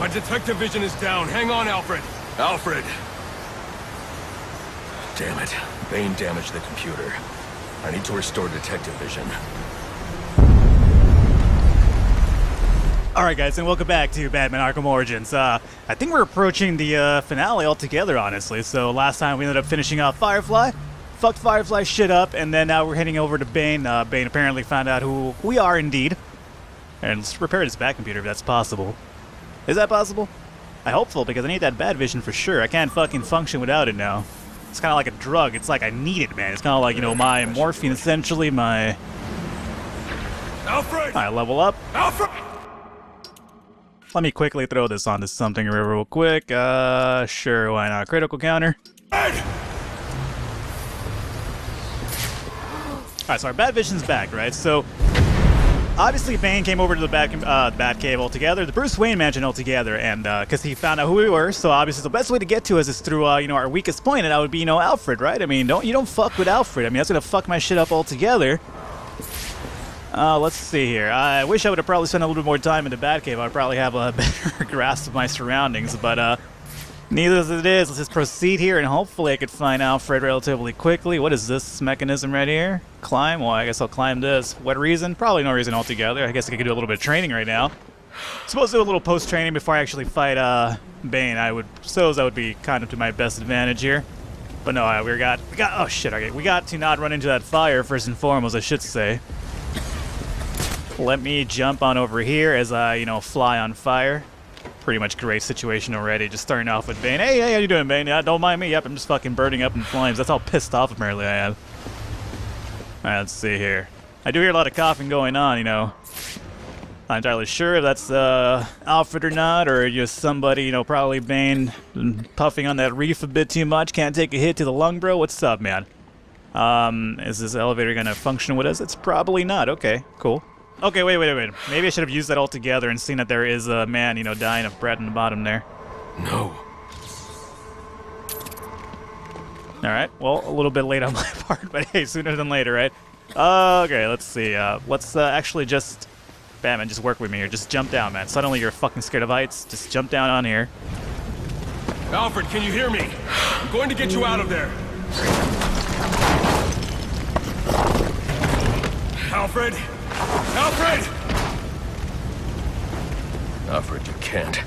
My detective vision is down. Hang on, Alfred. Alfred! Damn it. Bane damaged the computer. I need to restore detective vision. Alright guys, and welcome back to Batman Arkham Origins. I think we're approaching the finale altogether, honestly. So last time we ended up finishing off Firefly. Fucked Firefly shit up, and then now we're heading over to Bane. Bane apparently found out who we are indeed. And let's repair his back computer if that's possible. Is that possible? I hope so, because I need that bat vision for sure. I can't fucking function without it now. It's kind of like a drug. It's like I need it, man. It's kind of like, you know, my morphine, essentially, my... Alfred! I level up. Alfred! Let me quickly throw this onto something real quick. Sure, why not? Critical counter. Alright, so our bat vision's back, right? So, obviously Bane came over to the Batcave altogether, the Bruce Wayne mansion altogether, and, because he found out who we were, so obviously the best way to get to us is through, you know, our weakest point, and that would be, you know, Alfred, right? I mean, you don't fuck with Alfred. I mean, that's gonna fuck my shit up altogether. Let's see here. I wish I would have probably spent a little bit more time in the Batcave. I'd probably have a better grasp of my surroundings, but, neither as it is. Let's just proceed here, and hopefully I could find Alfred relatively quickly. What is this mechanism right here? Climb? Well, I guess I'll climb this. What reason? Probably no reason altogether. I guess I could do a little bit of training right now. Supposed to do a little post-training before I actually fight, Bane. I suppose that would be kind of to my best advantage here. But no, we got, oh shit, okay. We got to not run into that fire, first and foremost, I should say. Let me jump on over here as I, you know, fly on fire. Pretty much great situation already, just starting off with Bane. Hey, how you doing, Bane? Yeah, don't mind me. Yep, I'm just fucking burning up in flames. That's how pissed off apparently I am. Alright, let's see here. I do hear a lot of coughing going on, you know. Not entirely sure if that's Alfred or not, or just somebody, you know, probably Bane puffing on that reef a bit too much. Can't take a hit to the lung, bro. What's up, man? Is this elevator gonna function with us? It's probably not. Okay, cool. Okay, wait. Maybe I should have used that all together and seen that there is a man, you know, dying of breath in the bottom there. No. Alright, well, a little bit late on my part, but hey, sooner than later, right? Okay, let's see. Let's actually just... Batman, just work with me here. Just jump down, man. Suddenly you're fucking scared of heights. Just jump down on here. Alfred, can you hear me? I'm going to get you out of there. Alfred! Alfred! Alfred, you can't.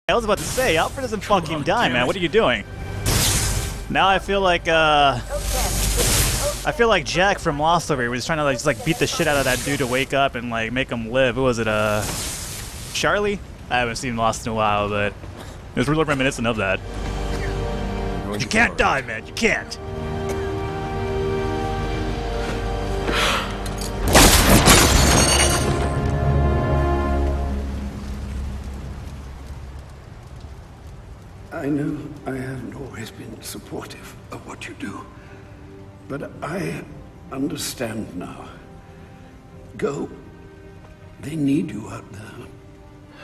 I was about to say, Alfred doesn't fucking die, man. What are you doing? Now I feel like, Jack from Lost over here was trying to, like, just, like, beat the shit out of that dude to wake up and, like, make him live. Who was it, Charlie? I haven't seen Lost in a while, but it was really reminiscent of that. You can't die, man. You can't. I know I haven't always been supportive of what you do, but I understand now. Go. They need you out there.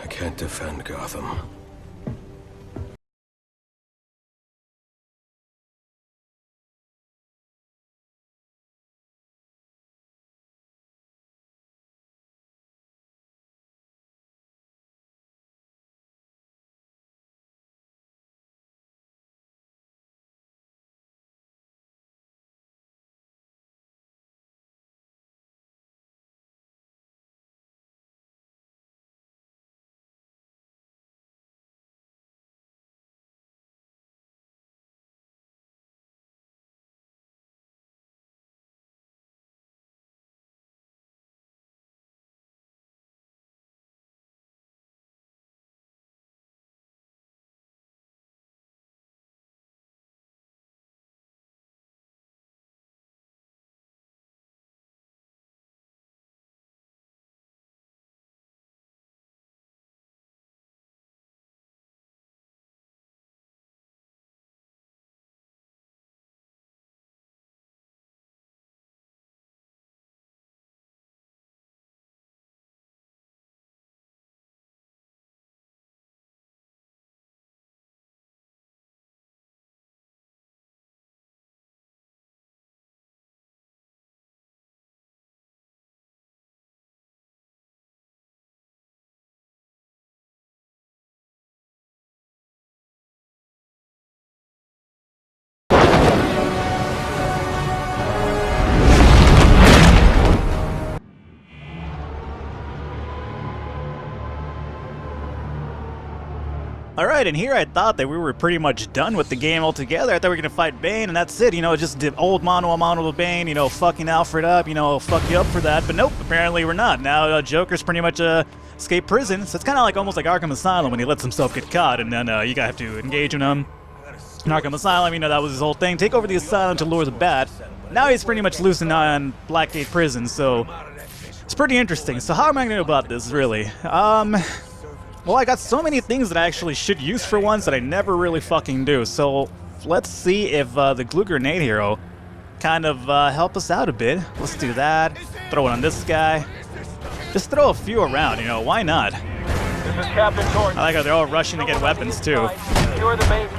I can't defend Gotham. Alright, and here I thought that we were pretty much done with the game altogether. I thought we were gonna fight Bane and that's it, you know, just the old mano a mano with Bane, you know, fucking Alfred up, you know, fuck you up for that. But nope, apparently we're not. Now Joker's pretty much escaped prison, so it's kind of like almost like Arkham Asylum when he lets himself get caught and then you gotta have to engage in him. In Arkham Asylum, you know, that was his whole thing. Take over the asylum to lure the bat. Now he's pretty much loose on Blackgate prison, so it's pretty interesting. So how am I gonna do about this, really? Well, I got so many things that I actually should use for once that I never really fucking do. So let's see if the glue grenade hero kind of help us out a bit. Let's do that. Throw it on this guy. Just throw a few around, you know, why not? This is Captain Gordon. I like how they're all rushing to get weapons, too.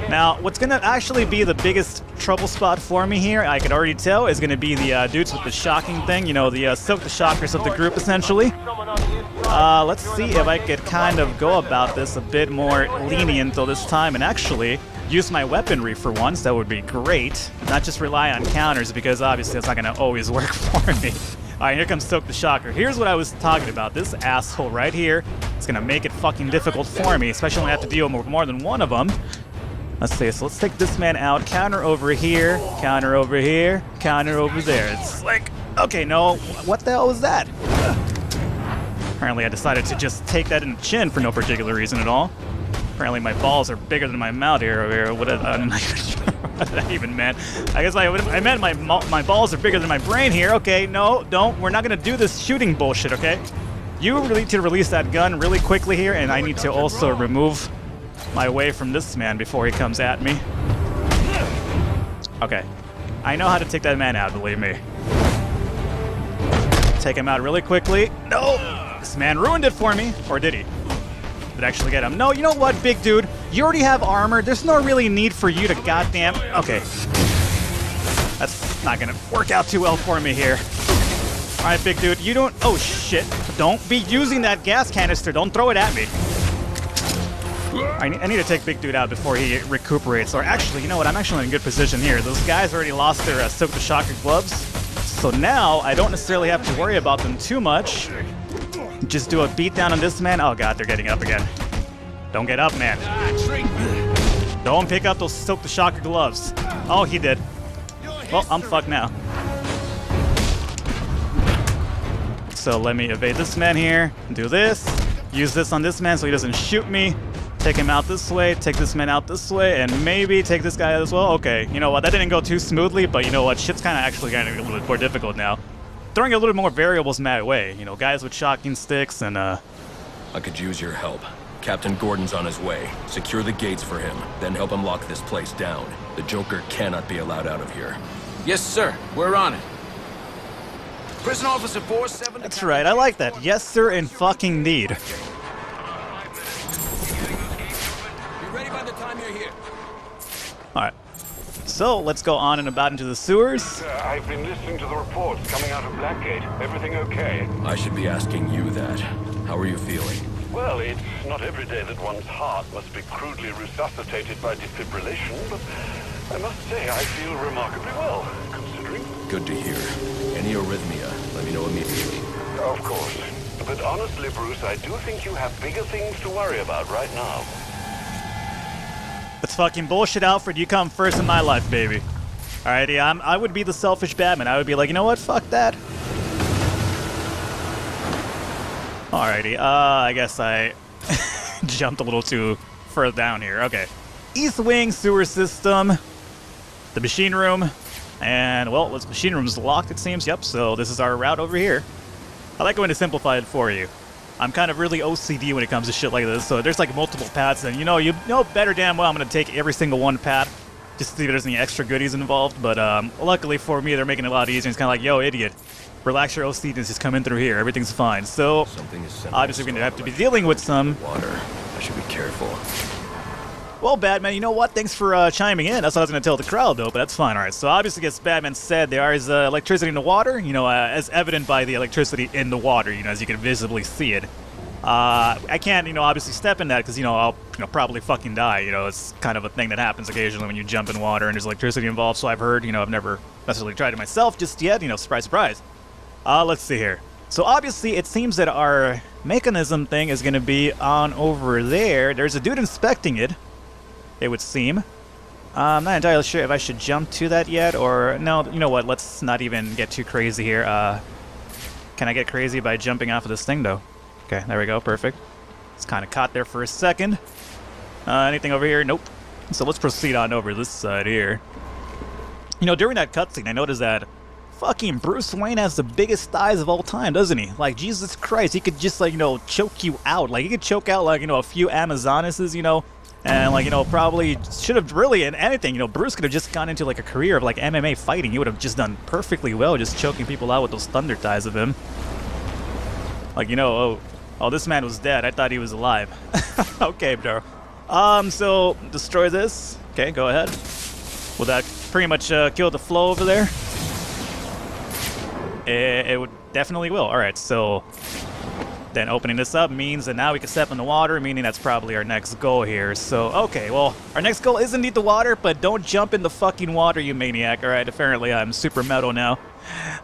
Now, what's going to actually be the biggest trouble spot for me here, I can already tell, is going to be the dudes with the shocking thing. You know, the Silk the Shockers of the group, essentially. Let's see if I could kind of go about this a bit more lenient this time and actually use my weaponry for once. That would be great. Not just rely on counters, because obviously that's not going to always work for me. Alright, here comes Silk the Shocker. Here's what I was talking about. This asshole right here is gonna make it fucking difficult for me, especially when I have to deal with more than one of them. Let's see, so let's take this man out. Counter over here, counter over here, counter over there. It's like, okay, no, what the hell was that? Apparently I decided to just take that in the chin for no particular reason at all. Apparently my balls are bigger than my mouth here. What did that even meant? I guess I meant my balls are bigger than my brain here. Okay, no, don't. We're not gonna do this shooting bullshit, okay? You really need to release that gun really quickly here, and I need to also remove my way from this man before he comes at me. Okay. I know how to take that man out, believe me. Take him out really quickly. No! This man ruined it for me. Or did he? Did actually get him. No, you know what, big dude? You already have armor. There's no really need for you to goddamn... Okay. That's not gonna work out too well for me here. Alright, big dude, you don't... Oh, shit. Don't be using that gas canister. Don't throw it at me. I need to take big dude out before he recuperates. Or actually, you know what? I'm actually in a good position here. Those guys already lost their Silk the Shocker gloves. So now, I don't necessarily have to worry about them too much. Just do a beatdown on this man. Oh god, they're getting up again. Don't get up, man. Don't pick up those Silk the Shocker gloves. Oh, he did. Well, I'm fucked now. So let me evade this man here. Do this. Use this on this man so he doesn't shoot me. Take him out this way. Take this man out this way. And maybe take this guy out as well. Okay, you know what? That didn't go too smoothly, but you know what? Shit's kind of actually getting a little bit more difficult now. Throwing a little more variables my way. You know, guys with shocking sticks and, I could use your help. Captain Gordon's on his way. Secure the gates for him, then help him lock this place down. The Joker cannot be allowed out of here. Yes, sir. We're on it. Prison Officer 47... That's right, I like that. Yes, sir, and fucking need. Be ready by the time you're here. Alright. So, let's go on and about into the sewers. I've been listening to the reports coming out of Blackgate. Everything okay? I should be asking you that. How are you feeling? Well, it's not every day that one's heart must be crudely resuscitated by defibrillation, but I must say I feel remarkably well, considering. Good to hear. Any arrhythmia, let me know immediately. Of course. But honestly, Bruce, I do think you have bigger things to worry about right now. That's fucking bullshit, Alfred. You come first in my life, baby. Alright, yeah, I would be the selfish Batman. I would be like, you know what? Fuck that. Alrighty, I guess I jumped a little too further down here. Okay. East Wing sewer system. The machine room. And, well, this machine room is locked, it seems. Yep, so this is our route over here. I like going to simplify it for you. I'm kind of really OCD when it comes to shit like this, so there's like multiple paths, and you know better damn well I'm going to take every single one path just to see if there's any extra goodies involved, but luckily for me, they're making it a lot easier. It's kind of like, yo, idiot, relax your OCD and just come in through here. Everything's fine. So, obviously we're going to have to be dealing with some... Water. I should be careful. Well, Batman, you know what? Thanks for chiming in. That's what I was going to tell the crowd, though, but that's fine. All right, so obviously, as Batman said, there is electricity in the water, you know, as evident by the electricity in the water, you know, as you can visibly see it. I can't, you know, obviously step in that because, you know, I'll probably fucking die. You know, it's kind of a thing that happens occasionally when you jump in water and there's electricity involved, so I've heard, you know, I've never necessarily tried it myself just yet, you know, surprise, surprise. Let's see here. So obviously it seems that our mechanism thing is going to be on over there. There's a dude inspecting it, it would seem. I'm not entirely sure if I should jump to that yet, or... No, you know what, let's not even get too crazy here. Can I get crazy by jumping off of this thing, though? Okay, there we go, perfect. It's kind of caught there for a second. Anything over here? Nope. So let's proceed on over this side here. You know, during that cutscene, I noticed that fucking Bruce Wayne has the biggest thighs of all time, doesn't he? Like, Jesus Christ, he could just, like, you know, choke you out. Like, he could choke out, like, you know, a few Amazonesses, you know, and, like, you know, probably should have really, in anything, you know, Bruce could have just gone into, like, a career of, like, MMA fighting. He would have just done perfectly well just choking people out with those thunder thighs of him. Like, you know, oh, this man was dead. I thought he was alive. Okay, bro. So, destroy this. Okay, go ahead. Will that pretty much kill the flow over there? It would definitely will. Alright, so then opening this up means that now we can step in the water, meaning that's probably our next goal here. So, okay, well, our next goal is indeed the water, but don't jump in the fucking water, you maniac. Alright, apparently I'm super metal now.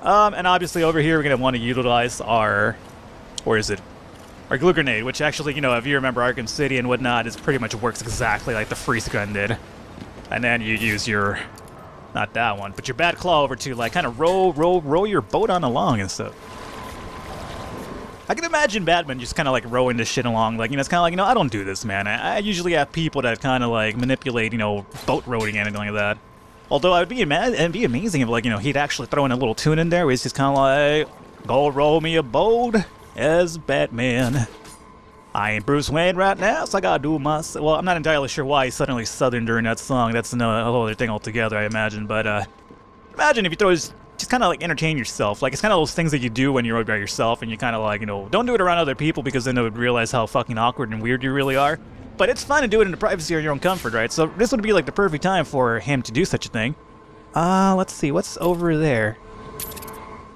And obviously over here we're going to want to utilize our... Where is it? Our glue grenade, which actually, you know, if you remember Arkham City and whatnot, it pretty much works exactly like the freeze gun did. And then you use your... Not that one, but your bat claw over to, like, kind of row your boat on along and stuff. I can imagine Batman just kind of, like, rowing this shit along. Like, you know, it's kind of like, you know, I don't do this, man. I usually have people that kind of, like, manipulate, you know, boat rowing and anything like that. Although it'd be amazing if, like, you know, he'd actually throw in a little tune in there where he's just kind of like, go roll me a boat as Batman. I ain't Bruce Wayne right now, so I gotta do my... Well, I'm not entirely sure why he's suddenly Southern during that song. That's a whole other thing altogether, I imagine. But, imagine if you throw just kind of, like, entertain yourself. Like, it's kind of those things that you do when you're by yourself, and you kind of, like, you know, don't do it around other people because then they would realize how fucking awkward and weird you really are. But it's fun to do it in the privacy of your own comfort, right? So this would be, like, the perfect time for him to do such a thing. Let's see, what's over there?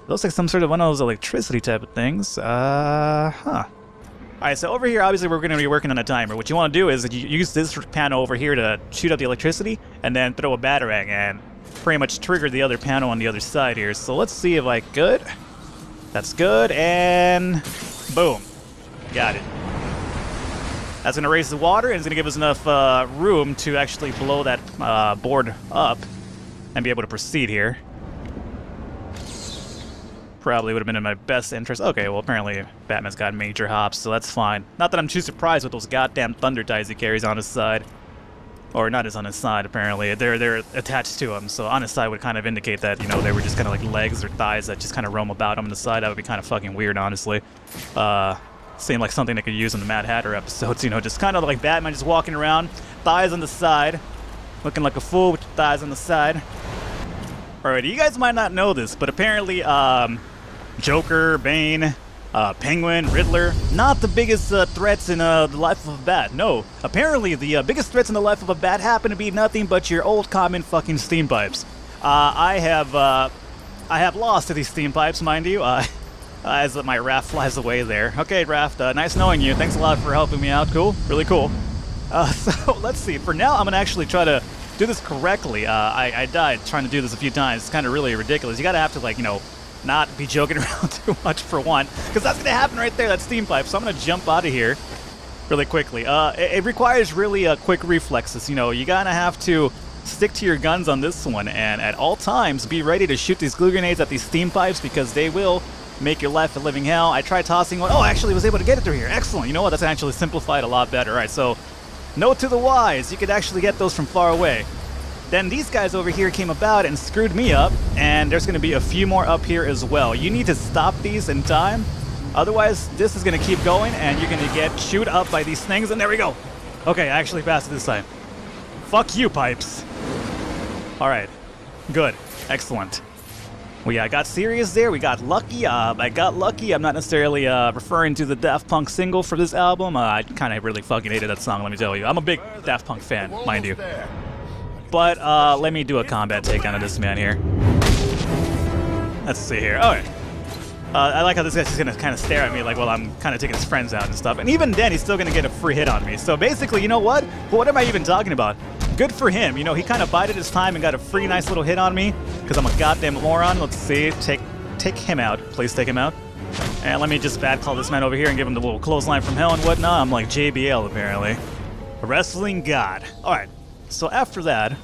Looks like some sort of one of those electricity type of things. Alright, so over here, obviously, we're going to be working on a timer. What you want to do is you use this panel over here to shoot out the electricity, and then throw a batarang and pretty much trigger the other panel on the other side here. So let's see if I could. That's good, and boom. Got it. That's going to raise the water, and it's going to give us enough room to actually blow that board up and be able to proceed here. Probably would have been in my best interest. Okay, well, apparently Batman's got major hops, so that's fine. Not that I'm too surprised with those goddamn thunder ties he carries on his side. Or not as on his side, apparently. They're attached to him, so on his side would kind of indicate that, you know, they were just kind of like legs or thighs that just kind of roam about on the side. That would be kind of fucking weird, honestly. Seemed like something they could use in the Mad Hatter episodes, you know, just kind of like Batman just walking around, thighs on the side, looking like a fool with thighs on the side. Alright, you guys might not know this, but apparently, Joker, Bane, Penguin, Riddler, not the biggest threats in the life of a bat. No, apparently the biggest threats in the life of a bat happen to be nothing but your old common fucking steam pipes. I have lost to these steam pipes, mind you, as my raft flies away there. Okay, Raft, nice knowing you. Thanks a lot for helping me out. Cool, really cool. So let's see. For now, I'm gonna actually try to do this correctly. I died trying to do this a few times. It's kind of really ridiculous. You gotta have to, like, you know, not be joking around too much for one, because that's gonna happen right there, that steam pipe. So I'm gonna jump out of here really quickly. It requires really quick reflexes. You know, you gotta have to stick to your guns on this one, and at all times be ready to shoot these glue grenades at these steam pipes, because they will make your life a living hell. I tried tossing one. Oh, I actually was able to get it through here. Excellent. You know what? That's actually simplified a lot better. All right, so note to the wise, you could actually get those from far away. Then these guys over here came about and screwed me up, and there's going to be a few more up here as well. You need to stop these in time, otherwise this is going to keep going and you're going to get chewed up by these things, and there we go. Okay, I actually passed it this time. Fuck you, pipes. Alright, good, excellent. We got serious there, we got lucky. I got lucky. I'm not necessarily referring to the Daft Punk single for this album. I kind of really fucking hated that song, let me tell you. I'm a big Daft Punk fan, mind you. But let me do a combat takedown of this man here. Let's see here. Alright. I like how this guy's just gonna kind of stare at me like, well, I'm kind of taking his friends out and stuff. And even then, he's still gonna get a free hit on me. So basically, you know what? What am I even talking about? Good for him. You know, he kind of bided his time and got a free nice little hit on me, because I'm a goddamn moron. Let's see. Take him out. Please take him out. And let me just bad call this man over here and give him the little clothesline from hell and whatnot. I'm like JBL apparently. A wrestling god. Alright, so after that...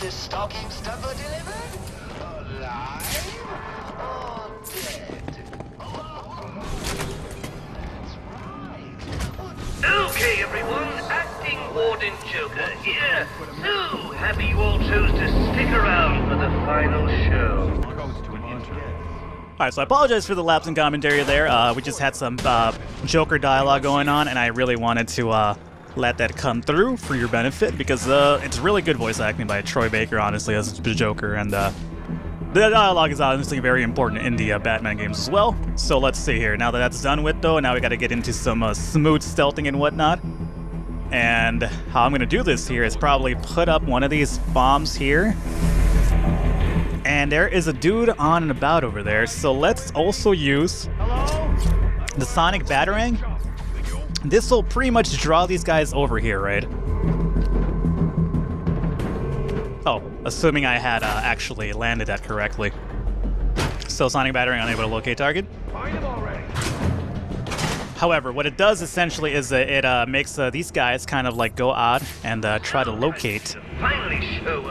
This stocking stuffer delivered? Alive or dead? That's right. Okay, everyone, acting Warden Joker here. So happy you all chose to stick around for the final show. Alright, so I apologize for the lapse in commentary there. We just had some Joker dialogue going on, and I really wanted to let that come through for your benefit, because it's really good voice acting by Troy Baker, honestly, as the Joker, and the dialogue is honestly very important in the Batman games as well. So let's see here. Now that that's done with, though, now we got to get into some smooth stealthing and whatnot. And how I'm going to do this here is probably put up one of these bombs here. And there is a dude on and about over there, so let's also use the Sonic Batarang. This will pretty much draw these guys over here, right? Oh, assuming I had actually landed that correctly. So Sonic Batarang unable to locate target. Find him already. However, what it does essentially is that it makes these guys kind of like go out and try to locate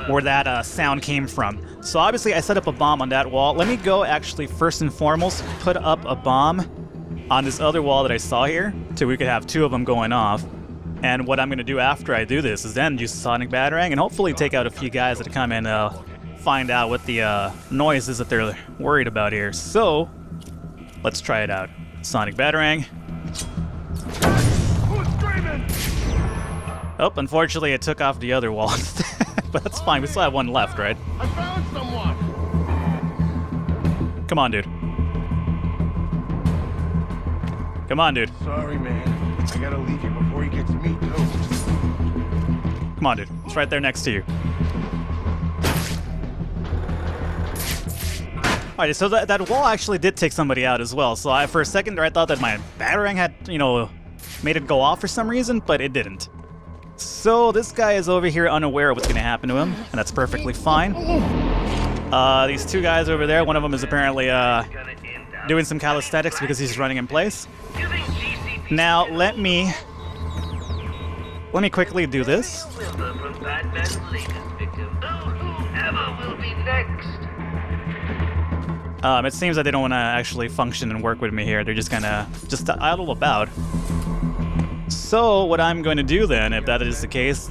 where that sound came from. So obviously I set up a bomb on that wall. Let me go actually first and foremost put up a bomb on this other wall that I saw here, so we could have two of them going off. And what I'm going to do after I do this is then use Sonic Batarang and hopefully take out a few guys that come and find out what the noise is that they're worried about here. So, let's try it out. Sonic Batarang. Oh, unfortunately it took off the other wall instead. But that's fine, we still have one left, right? I found someone! Come on, dude. Come on, dude. Sorry, man. I gotta leave you before he gets me, too. Come on, dude. It's right there next to you. Alright, so that wall actually did take somebody out as well. So for a second there, I thought that my Batarang had, made it go off for some reason, but it didn't. So this guy is over here unaware of what's going to happen to him, and that's perfectly fine. These two guys over there, one of them is apparently doing some calisthenics because he's running in place. Now let me quickly do this. It seems that they don't want to actually function and work with me here. They're just gonna idle about. So what I'm going to do then, if that is the case,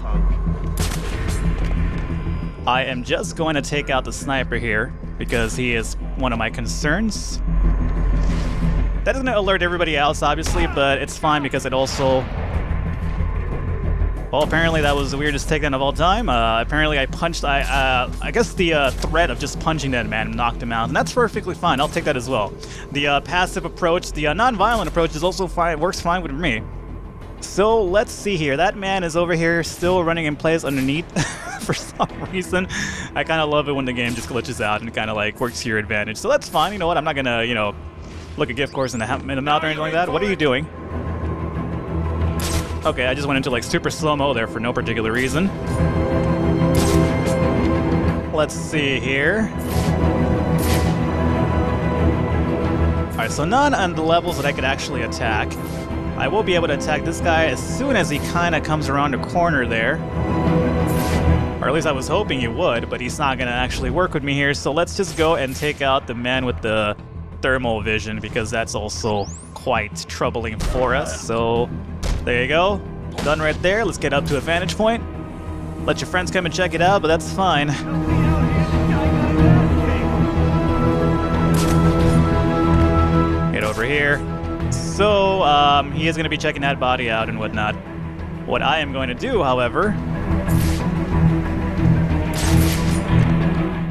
I am just going to take out the sniper here because he is one of my concerns. That doesn't alert everybody else, obviously, but it's fine because it also... Well, apparently that was the weirdest takedown of all time. Apparently I punched... I guess the threat of just punching that man knocked him out, and that's perfectly fine. I'll take that as well. The passive approach, the non-violent approach is also fine. Works fine with me. So let's see here. That man is over here still running in place underneath for some reason. I kind of love it when the game just glitches out and kind of like works to your advantage. So that's fine. You know what? I'm not gonna, look a gift course in the mouth or anything like that. What are you doing? Okay, I just went into like super slow-mo there for no particular reason. Let's see here. Alright, so none on the levels that I could actually attack. I will be able to attack this guy as soon as he kind of comes around the corner there. Or at least I was hoping he would, but he's not going to actually work with me here. So let's just go and take out the man with the thermal vision, because that's also quite troubling for us. So there you go. Done right there. Let's get up to a vantage point. Let your friends come and check it out, but that's fine. Get over here. So, he is going to be checking that body out and whatnot. What I am going to do, however...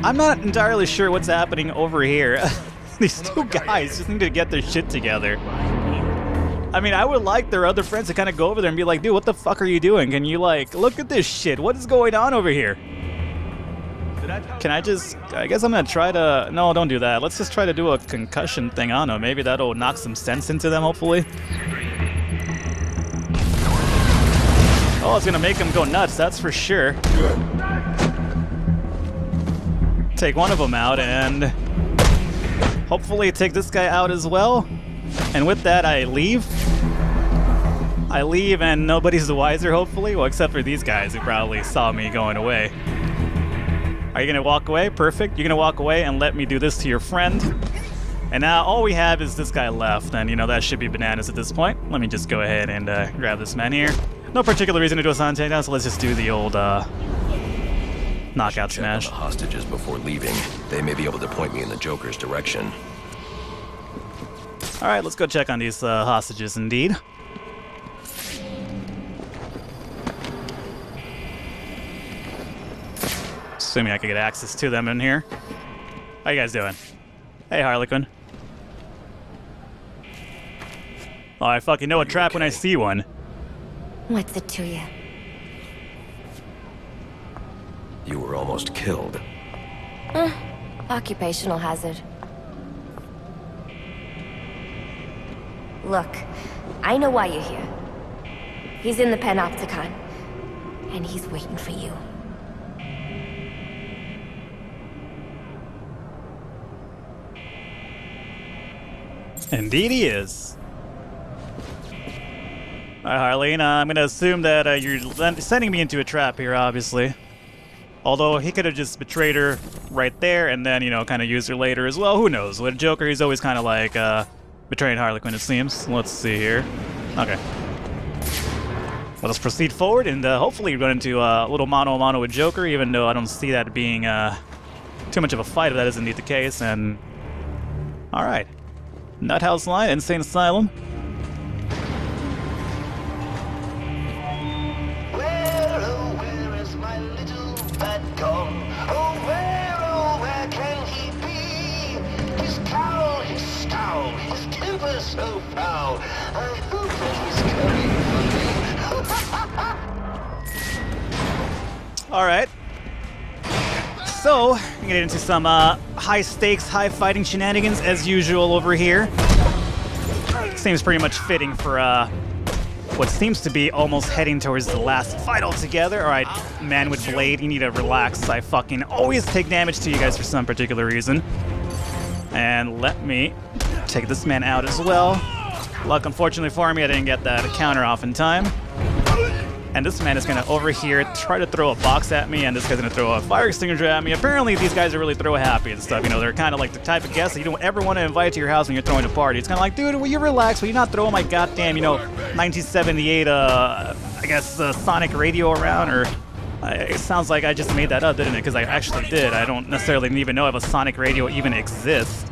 I'm not entirely sure what's happening over here. These two guys just need to get their shit together. I mean, I would like their other friends to kind of go over there and be like, dude, what the fuck are you doing? Can you, like, look at this shit. What is going on over here? Can I just... I guess I'm gonna try to... No, don't do that. Let's just try to do a concussion thing. I don't know. Maybe that'll knock some sense into them, hopefully. Oh, it's gonna make them go nuts, that's for sure. Take one of them out and hopefully take this guy out as well. And with that, I leave. I leave and nobody's the wiser, hopefully. Well, except for these guys who probably saw me going away. Are you gonna walk away? Perfect. You're gonna walk away and let me do this to your friend. And now all we have is this guy left, and you know, that should be bananas at this point. Let me just go ahead and grab this man here. No particular reason to do a silent takedown, so let's just do the old knockout smash. Check on the hostages before leaving. They may be able to point me in the Joker's direction. Alright, let's go check on these hostages indeed. Assuming I can get access to them in here. How you guys doing? Hey, Harlequin. Oh, I fucking know a trap when I see one. What's it to you? You were almost killed. Occupational hazard. Look, I know why you're here. He's in the Panopticon, and he's waiting for you. Indeed he is. Alright, Harleen, I'm gonna assume that you're sending me into a trap here, obviously. Although he could have just betrayed her right there and then, you know, kind of used her later as well. Who knows? With Joker, he's always kind of like betraying Harlequin, it seems. Let's see here. Okay. Well, let's proceed forward and hopefully run into a little mano-a-mano with Joker, even though I don't see that being too much of a fight if that is indeed the case. And alright. Nuthouse Line, Insane Asylum. Where is my little bad gone? Oh, where can he be? His cowl, his scowl, his temper so foul. I hope that he's coming for me. Alright. So, we're gonna get into some high stakes, high fighting shenanigans as usual over here. Seems pretty much fitting for what seems to be almost heading towards the last fight altogether. Alright, man with blade, you need to relax. I fucking always take damage to you guys for some particular reason. And let me take this man out as well. Luck, unfortunately for me, I didn't get that counter off in time. And this man is going to, over here, try to throw a box at me, and this guy's going to throw a fire extinguisher at me. Apparently, these guys are really throw happy and stuff. You know, they're kind of like the type of guests that you don't ever want to invite to your house when you're throwing a party. It's kind of like, dude, will you relax? Will you not throw my goddamn, you know, 1978, I guess, Sonic radio around? Or it sounds like I just made that up, didn't it? Because I actually did. I don't necessarily even know if a Sonic radio even exists.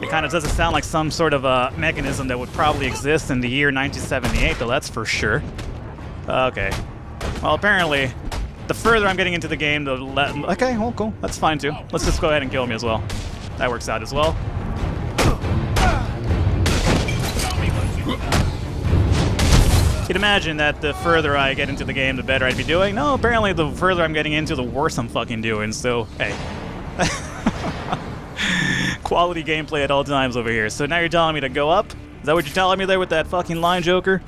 It kind of doesn't sound like some sort of a mechanism that would probably exist in the year 1978, though, that's for sure. Okay. Well, apparently, the further I'm getting into the game, the less... Okay, well, cool. That's fine, too. Let's just go ahead and kill me as well. That works out as well. You'd imagine that the further I get into the game, the better I'd be doing. No, apparently the further I'm getting into, the worse I'm fucking doing, so, hey. Quality gameplay at all times over here. So now you're telling me to go up? Is that what you're telling me there with that fucking line, Joker?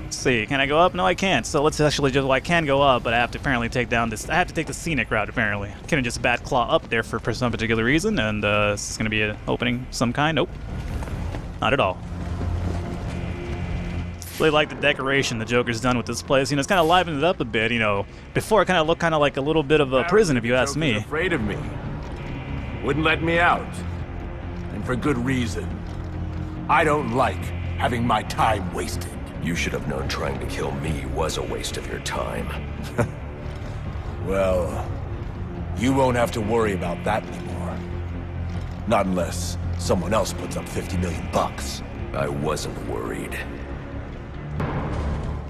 Let's see, can I go up? No, I can't. So let's actually just, well, I can go up, but I have to apparently take down this, I have to take the scenic route, apparently. I can't just bat claw up there for some particular reason, and this is going to be an opening of some kind. Nope. Not at all. Really like the decoration the Joker's done with this place. You know, it's kind of livened it up a bit, you know. Before, it kind of looked kind of like a little bit of a prison, if you ask me. Afraid of me. Wouldn't let me out. And for good reason. I don't like having my time wasted. You should have known trying to kill me was a waste of your time. Well, you won't have to worry about that anymore. Not unless someone else puts up 50 million bucks. I wasn't worried.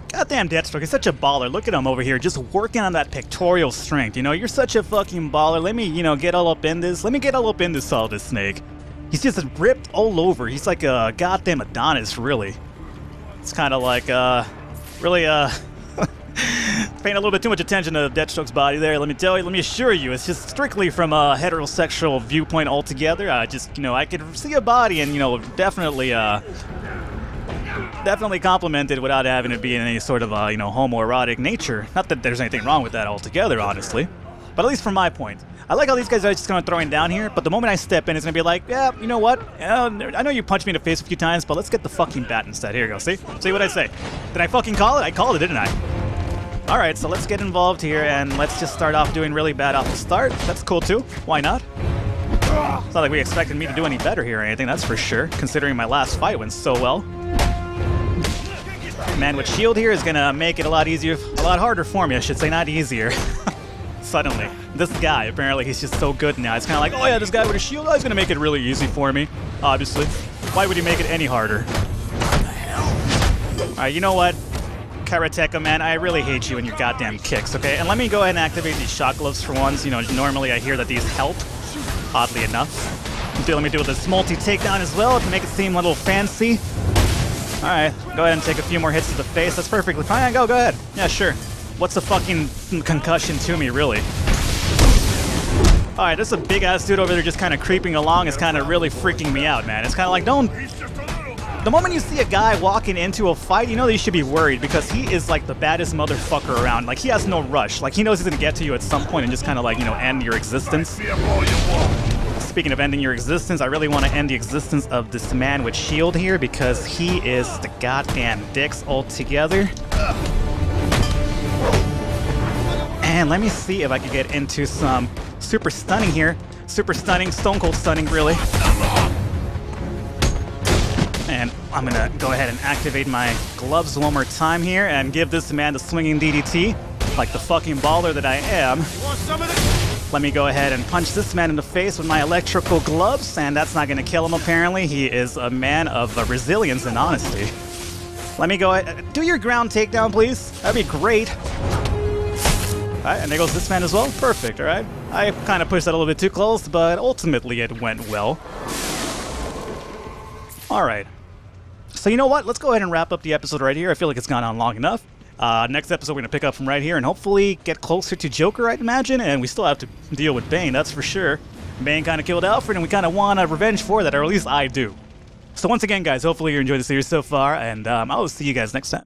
Goddamn Deathstroke, he's such a baller. Look at him over here, just working on that pictorial strength. You know, you're such a fucking baller. Let me, you know, get all up in this. Let me get all up in this, Solid Snake. He's just ripped all over. He's like a goddamn Adonis, really. It's kind of like, really, paying a little bit too much attention to Deathstroke's body there. Let me tell you, let me assure you, it's just strictly from a heterosexual viewpoint altogether. Just, you know, I could see a body and, you know, definitely compliment it without having it be in any sort of, you know, homoerotic nature. Not that there's anything wrong with that altogether, honestly. But at least from my point. I like how these guys are just going to throw him down here, but the moment I step in, it's going to be like, yeah, you know what? I know you punched me in the face a few times, but let's get the fucking bat instead. Here you go, see? See what I say? Did I fucking call it? I called it, didn't I? Alright, so let's get involved here, and let's just start off doing really bad off the start. That's cool, too. Why not? It's not like we expected me to do any better here or anything, that's for sure, considering my last fight went so well. Man with shield here is going to make it a lot harder for me, I should say, not easier. Suddenly. This guy, apparently, he's just so good now. It's kind of like, oh yeah, this guy with a shield, he's going to make it really easy for me, obviously. Why would he make it any harder? Alright, you know what? Karateka, man, I really hate you and your goddamn kicks, okay? And let me go ahead and activate these shock gloves for once. You know, normally I hear that these help, oddly enough. Let me do this multi-takedown as well to make it seem a little fancy. Alright, go ahead and take a few more hits to the face. That's perfectly fine. Go ahead. Yeah, sure. What's a fucking concussion to me, really? Alright, this is a big-ass dude over there just kind of creeping along. Is kind of really freaking me out, man. It's kind of like, don't... The moment you see a guy walking into a fight, you know that you should be worried because he is like the baddest motherfucker around. Like, he has no rush. Like, he knows he's gonna get to you at some point and just kind of like, you know, end your existence. Speaking of ending your existence, I really want to end the existence of this man with shield here because he is the goddamn dicks altogether. And let me see if I can get into some super stunning here. Super stunning, stone cold stunning, really. And I'm gonna go ahead and activate my gloves one more time here and give this man the swinging DDT, like the fucking baller that I am. Let me go ahead and punch this man in the face with my electrical gloves, and that's not gonna kill him apparently. He is a man of resilience and honesty. Let me go ahead, do your ground takedown please, that'd be great. Alright, and there goes this man as well, perfect, alright. I kind of pushed that a little bit too close, but ultimately it went well. Alright. So you know what? Let's go ahead and wrap up the episode right here. I feel like it's gone on long enough. Next episode we're going to pick up from right here and hopefully get closer to Joker, I'd imagine. And we still have to deal with Bane, that's for sure. Bane kind of killed Alfred and we kind of want a revenge for that, or at least I do. So once again, guys, hopefully you enjoyed the series so far, and I will see you guys next time.